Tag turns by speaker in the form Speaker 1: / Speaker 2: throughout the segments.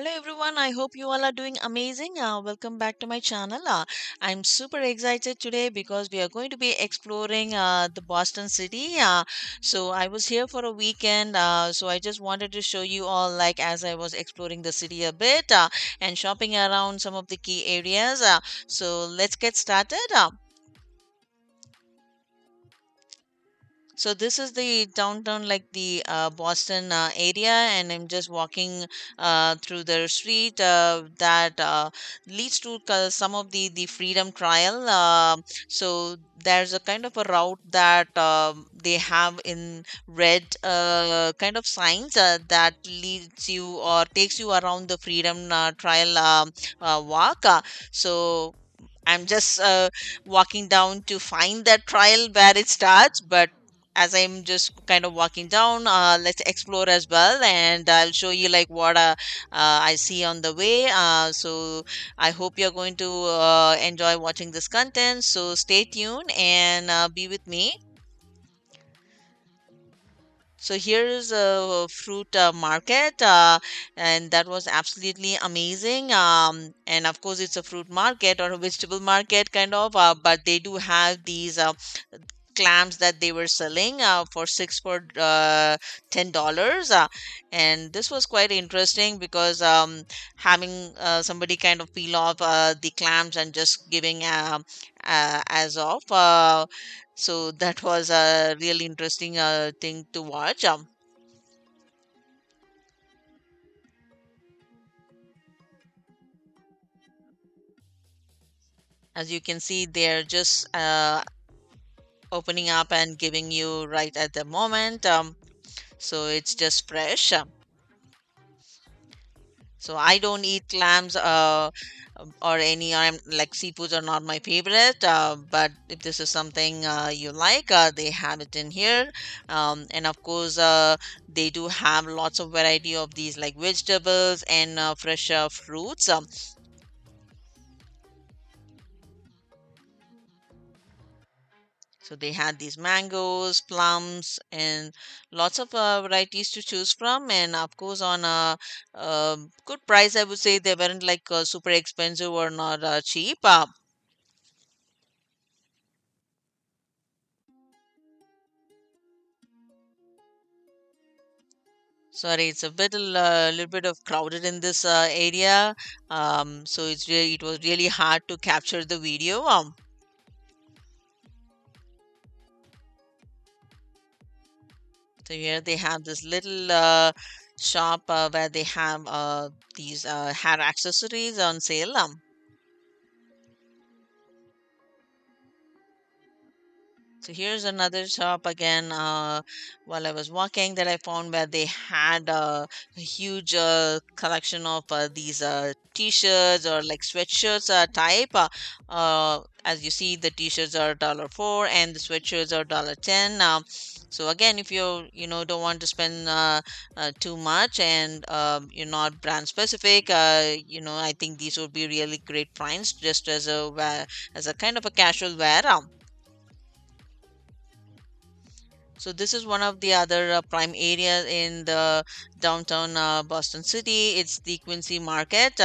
Speaker 1: Hello everyone, I hope you all are doing amazing. Welcome back to my channel. I'm super excited today because we are going to be exploring the Boston city. So I was here for a weekend, so I just wanted to show you all like as I was exploring the city a bit and shopping around some of the key areas. So let's get started. So this is the downtown, like the Boston area, and I'm just walking through the street that leads to some of the Freedom Trail. So there's a kind of a route that they have in red kind of signs that leads you or takes you around the Freedom Trail walk. So I'm just walking down to find that trail where it starts, but as I'm just kind of walking down, let's explore as well, and I'll show you like what I see on the way. So I hope you're going to enjoy watching this content. So stay tuned and be with me. So here is a fruit market, and that was absolutely amazing. And of course, it's a fruit market or a vegetable market kind of, but they do have these clams that they were selling for six for $10, and this was quite interesting because having somebody kind of peel off the clams and just giving as off. So that was a really interesting thing to watch. As you can see, they're just opening up and giving you right at the moment. So it's just fresh. So I don't eat clams or any like seafoods are not my favorite. But if this is something you like, they have it in here. And of course, they do have lots of variety of these like vegetables and fresh fruits. So they had these mangoes, plums, and lots of varieties to choose from. And of course, on a good price, I would say they weren't like super expensive or not cheap. Sorry, it's a bit little bit of crowded in this area. So it was really hard to capture the video. So here they have this little shop where they have these hair accessories on sale. So here's another shop again. While I was walking, that I found where they had a huge collection of these t-shirts or like sweatshirts type. As you see, the t-shirts are $4 and the sweatshirts are $10. So again, if you don't want to spend too much and you're not brand specific, I think these would be really great finds just as as a kind of a casual wear. So this is one of the other prime areas in the downtown Boston City. It's the Quincy Market.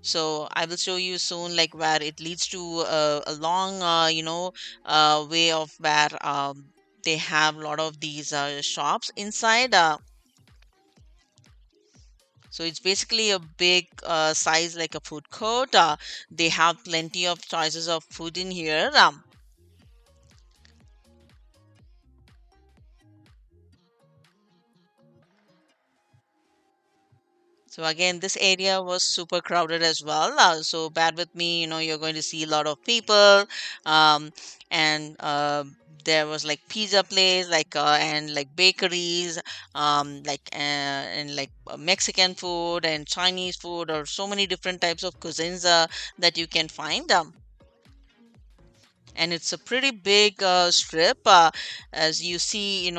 Speaker 1: So I will show you soon, like where it leads to a long, way of where they have a lot of these shops inside. So it's basically a big size like a food court. They have plenty of choices of food in here. So again, this area was super crowded as well. So bear with me, you're going to see a lot of people, and there was like pizza place, like and like bakeries, and like Mexican food and Chinese food, or so many different types of cuisines that you can find. And it's a pretty big strip, as you see,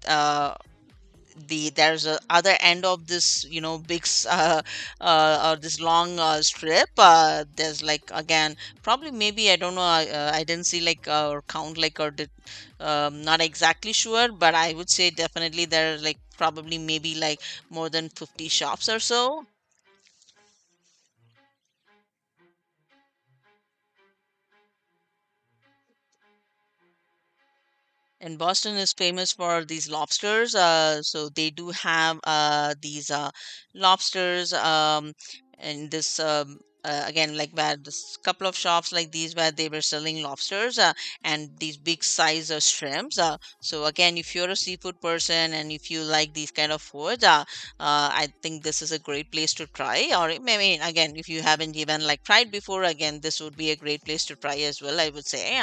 Speaker 1: Uh, there's a other end of this big or this long strip. There's like again probably maybe I don't know, I didn't see like or count like or did not exactly sure, but I would say definitely there's like probably maybe like more than 50 shops or so. And Boston is famous for these lobsters. So they do have these lobsters, and this again, like where this couple of shops like these where they were selling lobsters and these big size of shrimps. So again, if you're a seafood person and if you like these kind of food, I think this is a great place to try. Or maybe again, if you haven't even like tried before, again, this would be a great place to try as well, I would say.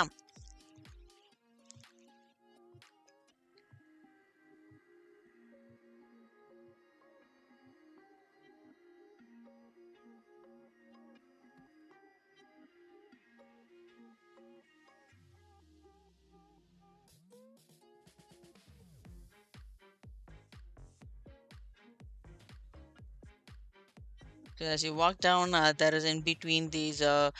Speaker 1: So as you walk down, there is in between these, there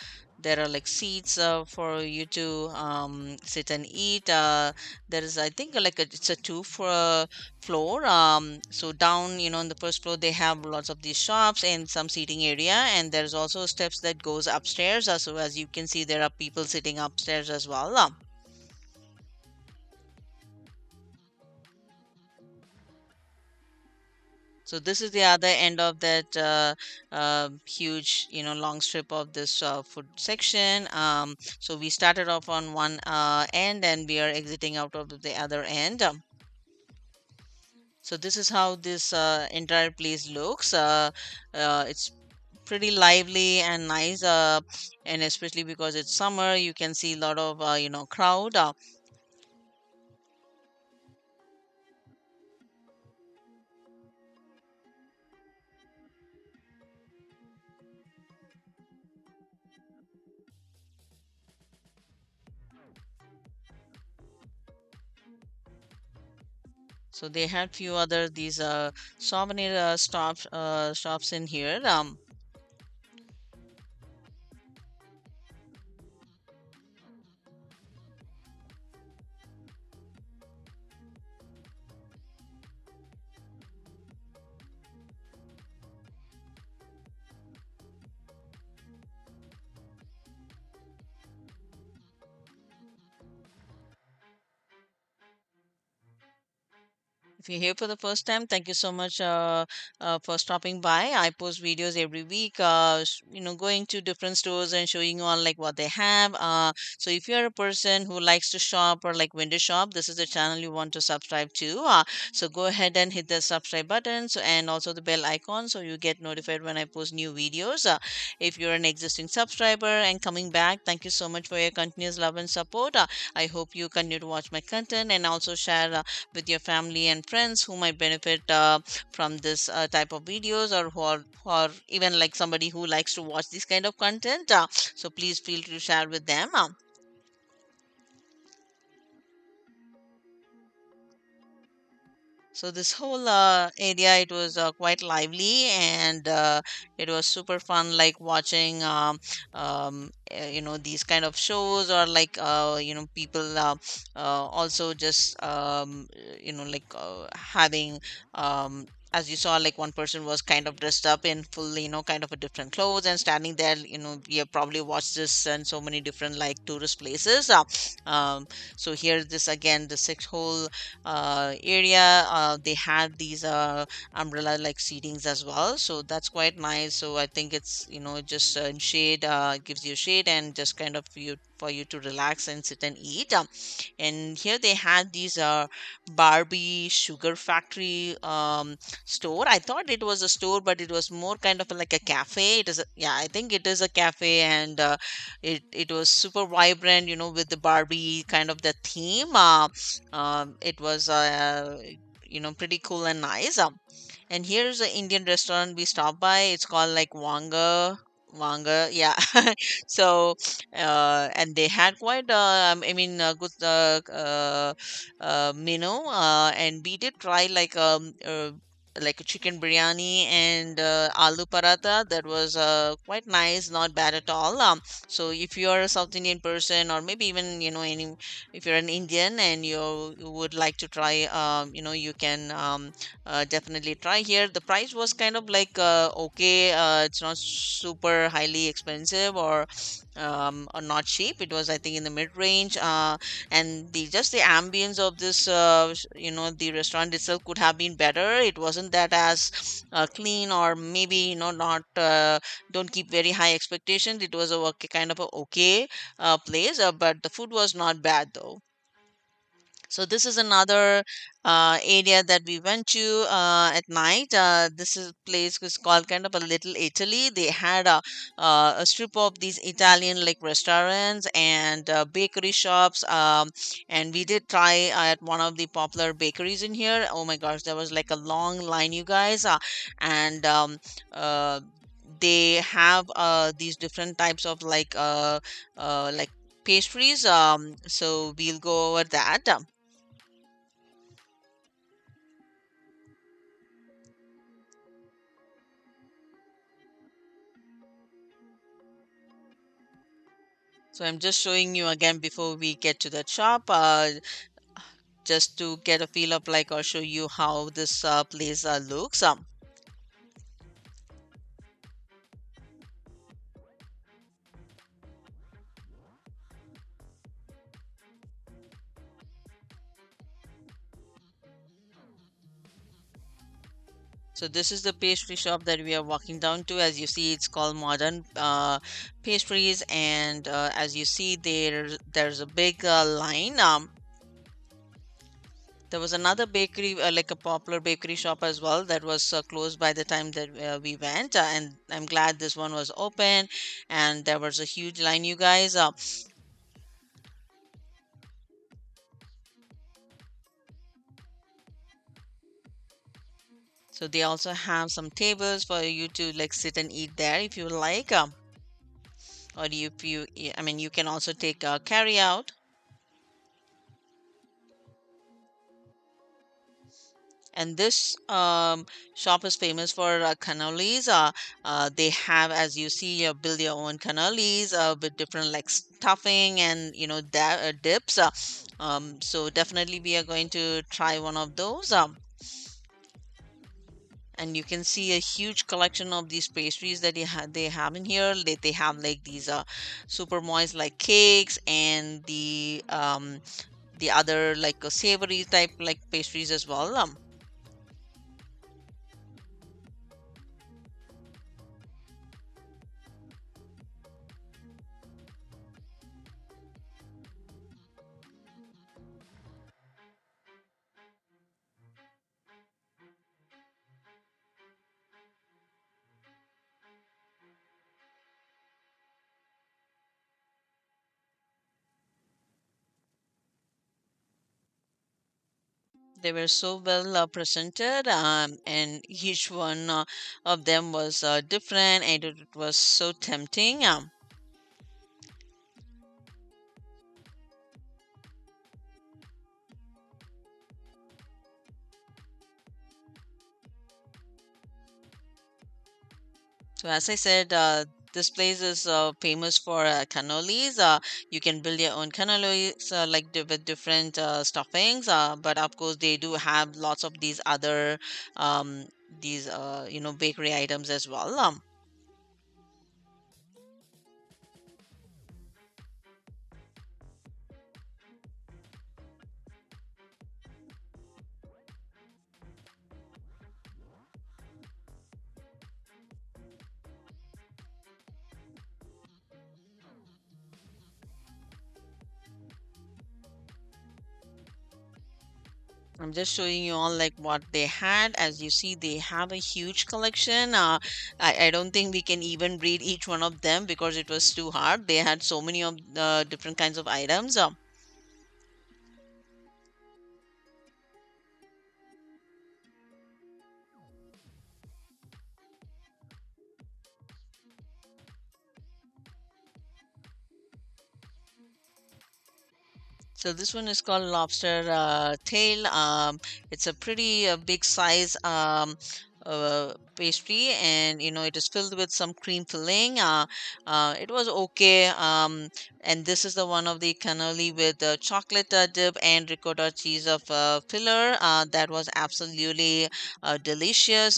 Speaker 1: are like seats for you to sit and eat. There is, I think, like it's a two for floor. So down, on the first floor, they have lots of these shops and some seating area, and there's also steps that goes upstairs. So as you can see, there are people sitting upstairs as well. So this is the other end of that huge, long strip of this food section. So we started off on one end and we are exiting out of the other end. So this is how this entire place looks. It's pretty lively and nice, and especially because it's summer, you can see a lot of crowd. So they had few other these souvenir shops in here. If you're here for the first time, thank you so much for stopping by. I post videos every week, going to different stores and showing you on like what they have. So if you're a person who likes to shop or like window shop, this is the channel you want to subscribe to. So go ahead and hit the subscribe button, and also the bell icon so you get notified when I post new videos. If you're an existing subscriber and coming back, thank you so much for your continuous love and support. I hope you continue to watch my content and also share with your family and friends who might benefit from this type of videos, or who are even like somebody who likes to watch this kind of content. So please feel to share with them. So this whole area, it was quite lively, and it was super fun, like watching, these kind of shows, or like, people also just, like having, as you saw, like one person was kind of dressed up in full, kind of a different clothes and standing there. You have probably watched this in so many different like tourist places. So here, this again, the six whole area, they had these umbrella like seatings as well, so that's quite nice. So I think it's, just in shade, gives you shade and just kind of for you to relax and sit and eat. And here they had these Barbie sugar factory store. I thought it was a store, but it was more kind of like a cafe. Yeah, I think it is a cafe, and it was super vibrant, with the Barbie kind of the theme. It was pretty cool and nice. And here's an Indian restaurant we stopped by. It's called like Wanga, yeah. So, and they had quite, good menu. And we did try like like a chicken biryani and aloo paratha. That was quite nice, not bad at all. So if you're a South Indian person, or maybe even any, if you're an Indian and you would like to try, you can definitely try here. The price was kind of like okay. It's not super highly expensive or not cheap. It was, I think, in the mid range. And the just the ambience of this the restaurant itself could have been better. It wasn't that as clean, or maybe not don't keep very high expectations. It was a kind of a okay place, but the food was not bad though. So this is another area that we went to at night. This is place was called kind of a Little Italy. They had a strip of these Italian like restaurants and bakery shops. And we did try at one of the popular bakeries in here. Oh my gosh, there was like a long line, you guys. And uh, they have these different types of like pastries. So we'll go over that. So I'm just showing you again before we get to the shop, just to get a feel of like, or show you how this place looks. So this is the pastry shop that we are walking down to. As you see, it's called Modern Pastries, and as you see, there's a big line. There was another bakery, like a popular bakery shop as well, that was closed by the time that we went. And I'm glad this one was open, and there was a huge line, you guys. So they also have some tables for you to like sit and eat there if you like. Or if you, I mean, you can also take carry out. And this shop is famous for cannolis. They have, as you see, build your own cannolis with different like stuffing and dips. So definitely we are going to try one of those. And you can see a huge collection of these pastries that they have in here. They have like these super moist like cakes, and the other like savory type like pastries as well. They were so well presented, and each one of them was different, and it was so tempting. So as I said, this place is famous for cannolis. You can build your own cannolis with different stuffings, but of course they do have lots of these other these bakery items as well. I'm just showing you all like what they had. As you see, they have a huge collection. I don't think we can even read each one of them because it was too hard. They had so many of the different kinds of items. So this one is called lobster tail. It's a pretty big size pastry, and it is filled with some cream filling. It was okay. And this is the one of the cannoli with chocolate dip and ricotta cheese of filler. That was absolutely delicious.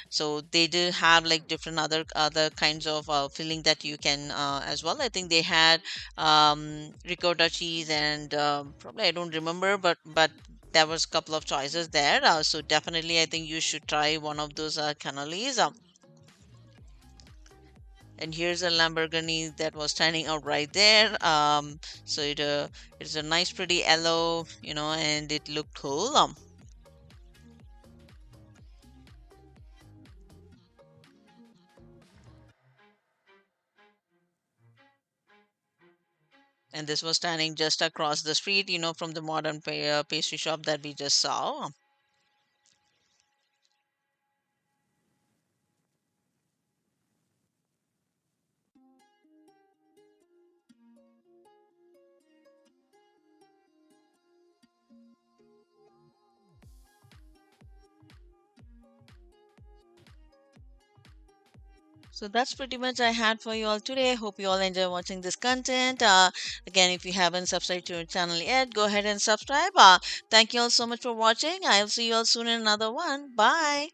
Speaker 1: So they did have like different other kinds of filling that you can as well. I think they had ricotta cheese and probably I don't remember, but there was a couple of choices there. So definitely, I think you should try one of those cannolis. And here's a Lamborghini that was standing out right there. So it's a nice, pretty yellow, and it looked cool. And this was standing just across the street, from the modern pastry shop that we just saw. So that's pretty much I had for you all today. Hope you all enjoy watching this content. Again, if you haven't subscribed to our channel yet, go ahead and subscribe. Thank you all so much for watching. I'll see you all soon in another one. Bye.